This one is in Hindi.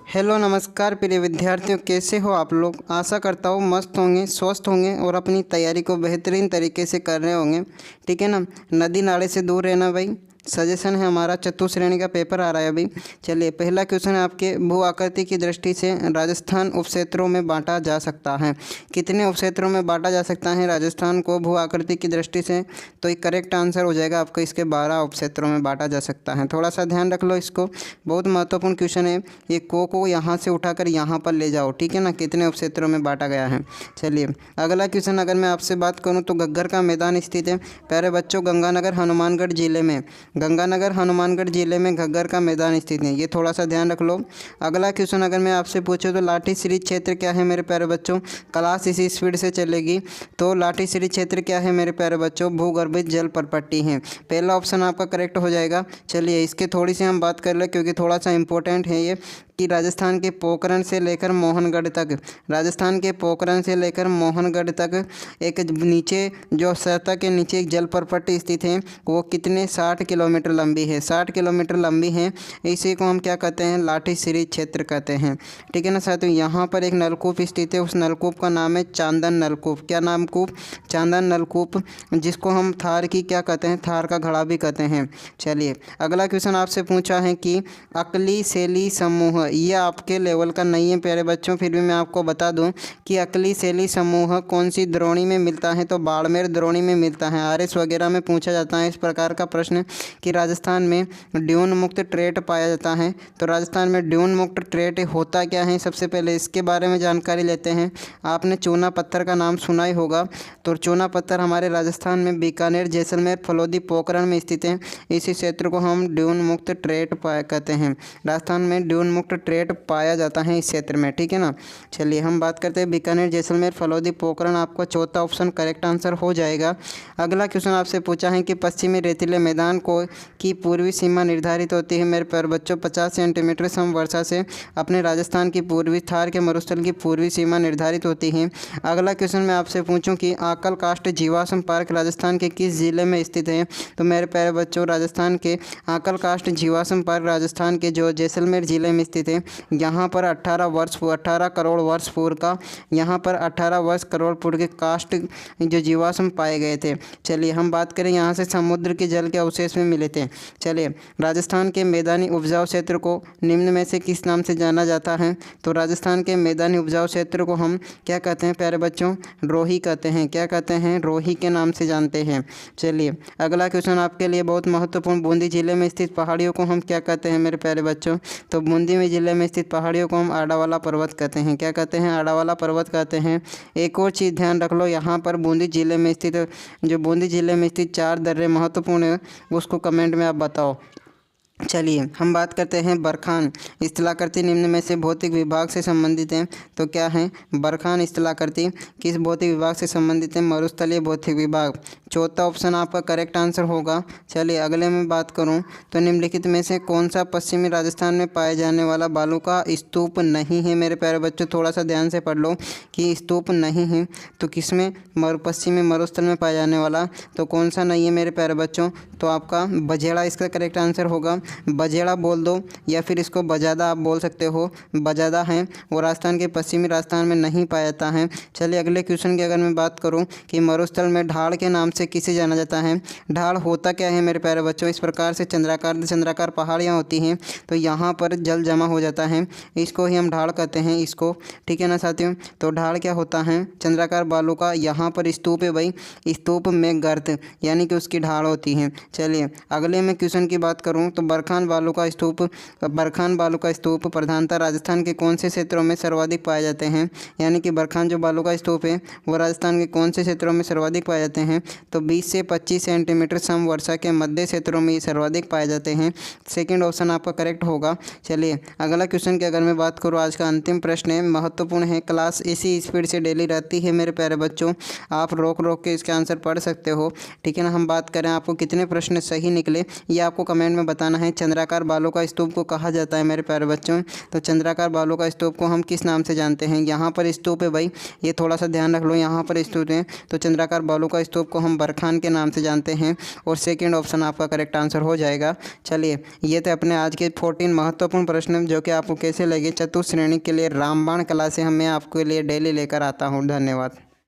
हेलो नमस्कार प्रिय विद्यार्थियों, कैसे हो आप लोग। आशा करता हूँ मस्त होंगे, स्वस्थ होंगे और अपनी तैयारी को बेहतरीन तरीके से कर रहे होंगे। ठीक है ना। नदी नाले से दूर रहना भाई, सजेशन है हमारा। चतुश्रेणी का पेपर आ रहा है अभी। चलिए, पहला क्वेश्चन है आपके, भू आकृति की दृष्टि से राजस्थान उपक्षेत्रों में बांटा जा सकता है। कितने उपक्षेत्रों में बांटा जा सकता है राजस्थान को भू आकृति की दृष्टि से? तो एक करेक्ट आंसर हो जाएगा आपको, इसके 12 उपक्षेत्रों में बांटा जा सकता है। थोड़ा सा ध्यान रख लो इसको, बहुत महत्वपूर्ण क्वेश्चन है ये। को यहाँ से उठाकर यहाँ पर ले जाओ, ठीक है ना। कितने उपक्षेत्रों में बांटा गया है। चलिए, अगला क्वेश्चन अगर मैं आपसे बात करूँ तो घग्गर का मैदान स्थित है प्यारे बच्चों गंगानगर हनुमानगढ़ जिले में। गंगानगर हनुमानगढ़ जिले में घग्गर का मैदान स्थित है, ये थोड़ा सा ध्यान रख लो। अगला क्वेश्चन अगर मैं आपसे पूछूं तो लाठी श्री क्षेत्र क्या है मेरे प्यारे बच्चों। क्लास इसी स्पीड से चलेगी। तो लाठी श्री क्षेत्र क्या है मेरे प्यारे बच्चों, भूगर्भित जल प्रपट्टी है। पहला ऑप्शन आपका करेक्ट हो जाएगा। चलिए, इसके थोड़ी सी हम बात कर ले क्योंकि थोड़ा सा इंपॉर्टेंट है ये, कि राजस्थान के पोखरण से लेकर मोहनगढ़ तक, राजस्थान के पोखरण से लेकर मोहनगढ़ तक एक नीचे जो सतह के नीचे एक जल प्रपट्टी स्थित है, वो कितने 60 किलोमीटर लंबी है। 60 किलोमीटर लंबी है। इसी को हम क्या कहते हैं, लाठी श्री क्षेत्र कहते हैं। ठीक है ना साथियों। यहाँ पर एक नलकूप स्थित है, उस नलकूप का नाम है चांदन नलकूप। क्या नाम कूप? चांदन नलकूप, जिसको हम थार की क्या कहते हैं, थार का घड़ा भी कहते हैं। चलिए, अगला क्वेश्चन आपसे पूछा है कि अकली शैली समूह, ये आपके लेवल का नहीं है प्यारे बच्चों, फिर भी मैं आपको बता दूं कि अकली शैली समूह कौन सी द्रोणी में मिलता है। तो बाड़मेर द्रोणी में मिलता है। आरएस वगैरह में पूछा जाता है इस प्रकार का प्रश्न कि राजस्थान में ड्यून मुक्त ट्रेट पाया जाता है। तो राजस्थान में ड्यून मुक्त ट्रेट होता क्या है, सबसे पहले इसके बारे में जानकारी लेते हैं। आपने चूना पत्थर का नाम सुना ही होगा। तो चूना पत्थर हमारे राजस्थान में बीकानेर, जैसलमेर, फलोदी, पोखरण में स्थित है। इसी क्षेत्र को हम ड्यून मुक्त ट्रेट कहते हैं। राजस्थान में ड्यून मुक्त ट्रेट पाया जाता है इस क्षेत्र में, ठीक है ना। चलिए, हम बात करते हैं बीकानेर, जैसलमेर, फलोदी, पोखरण। आपका चौथा ऑप्शन करेक्ट आंसर हो जाएगा। अगला क्वेश्चन आपसे पूछा है कि पश्चिमी रेतीले मैदान को की पूर्वी सीमा निर्धारित होती है मेरे प्यारे बच्चों 50 सेंटीमीटर समवर्षा से। अपने राजस्थान की पूर्वी थार के मरुस्थल की पूर्वी सीमा निर्धारित होती है। अगला क्वेश्चन मैं आपसे पूछूं कि आकल कास्ट जीवाश्म पार्क राजस्थान के किस जिले में स्थित है। तो मेरे प्यारे बच्चों, राजस्थान के आकल कास्ट जीवाश्म पार्क राजस्थान के जो जैसलमेर जिले में स्थित है। यहाँ पर 18 करोड़ वर्ष पूर्व का, यहाँ पर 18 करोड़ पूर्व के कास्ट जो जीवाश्म पाए गए थे। चलिए, हम बात करें यहाँ से समुद्र के जल के अवशेष में मिले थे। चलिए, राजस्थान के मैदानी उपजाऊ क्षेत्र को निम्न में से किस नाम से जाना जाता है। तो राजस्थान के मैदानी उपजाऊ क्षेत्र को हम क्या कहते हैं प्यारे बच्चों, रोही कहते हैं। क्या कहते हैं, रोही के नाम से जानते हैं। चलिए, अगला क्वेश्चन आपके लिए बहुत महत्वपूर्ण, बूंदी जिले में स्थित पहाड़ियों को हम क्या कहते हैं मेरे प्यारे बच्चों। तो बूंदी में जिले में स्थित पहाड़ियों को हम आड़ावाला पर्वत कहते हैं। क्या कहते हैं, आड़ावाला पर्वत कहते हैं। एक और चीज़ ध्यान रख लो, यहाँ पर बूंदी जिले में स्थित, जो बूंदी जिले में स्थित 4 दर्रे महत्वपूर्ण है, उसको कमेंट में आप बताओ। चलिए, हम बात करते हैं बरखान स्थलाकृति निम्न में से भौतिक विभाग से संबंधित है। तो क्या है, बरखान स्थलाकृति किस भौतिक विभाग से संबंधित है, मरुस्थलीय भौतिक विभाग। चौथा ऑप्शन आपका करेक्ट आंसर होगा। चलिए, अगले में बात करूं तो निम्नलिखित में से कौन सा पश्चिमी राजस्थान में पाए जाने वाला बालू का स्तूप नहीं है मेरे प्यारे बच्चों। थोड़ा सा ध्यान से पढ़ लो कि स्तूप नहीं है तो किसमें, पश्चिमी मरुस्थल में पाया जाने वाला तो कौन सा नहीं है मेरे प्यारे बच्चों। तो आपका बजेड़ा इसका करेक्ट आंसर होगा। बजेड़ा बोल दो या फिर इसको बजादा आप बोल सकते हो। बजादा है वो राजस्थान के पश्चिमी राजस्थान में नहीं पाया जाता है। चलिए, अगले क्वेश्चन की अगर मैं बात करूं कि मरुस्थल में ढाल के नाम से किसे जाना जाता है। ढाल होता क्या है मेरे प्यारे बच्चों, इस प्रकार से चंद्राकार पहाड़ियाँ होती हैं तो यहाँ पर जल जमा हो जाता है, इसको ही हम ढाल कहते हैं इसको, ठीक है ना साथियों। तो ढाल क्या होता है, चंद्राकार बालू का, यहाँ पर स्तूप है भाई, स्तूप में गर्त यानी कि उसकी ढाल होती है। चलिए, अगले में क्वेश्चन की बात करूँ तो बरखान बालू का स्तूप प्रधानतः राजस्थान के कौन से क्षेत्रों में सर्वाधिक पाए जाते हैं। यानी कि बरखान जो बालू का स्तूप है वो राजस्थान के कौन से क्षेत्रों में सर्वाधिक पाए जाते हैं। तो 20 से 25 सेंटीमीटर समवर्षा के मध्य क्षेत्रों में ये सर्वाधिक पाए जाते हैं। सेकंड ऑप्शन आपका करेक्ट होगा। चलिए, अगला क्वेश्चन की अगर मैं बात करूँ, आज का अंतिम प्रश्न है, महत्वपूर्ण है, क्लास इसी स्पीड से डेली रहती है मेरे प्यारे बच्चों, आप रोक के इसके आंसर पढ़ सकते हो, ठीक है ना। हम बात करें आपको कितने प्रश्न सही निकले ये आपको कमेंट में बताना है। है चंद्राकार बालों का स्तूप को कहा जाता है मेरे प्यारे बच्चों। तो चंद्राकार बालों का स्तूप को हम किस नाम से जानते हैं? यहाँ पर स्तूप है भाई, ये थोड़ा सा ध्यान रख लो, यहाँ पर स्तूप है। तो चंद्राकार बालों का स्तूप को हम बरखान के नाम से जानते हैं और सेकेंड ऑप्शन आपका करेक्ट आंसर हो जाएगा। चलिए, ये थे अपने आज के 14 महत्वपूर्ण प्रश्न जो कि आपको कैसे लगे। चतुर्थ श्रेणी के लिए रामबाण कला से मैं आपके लिए डेली लेकर आता हूँ। धन्यवाद।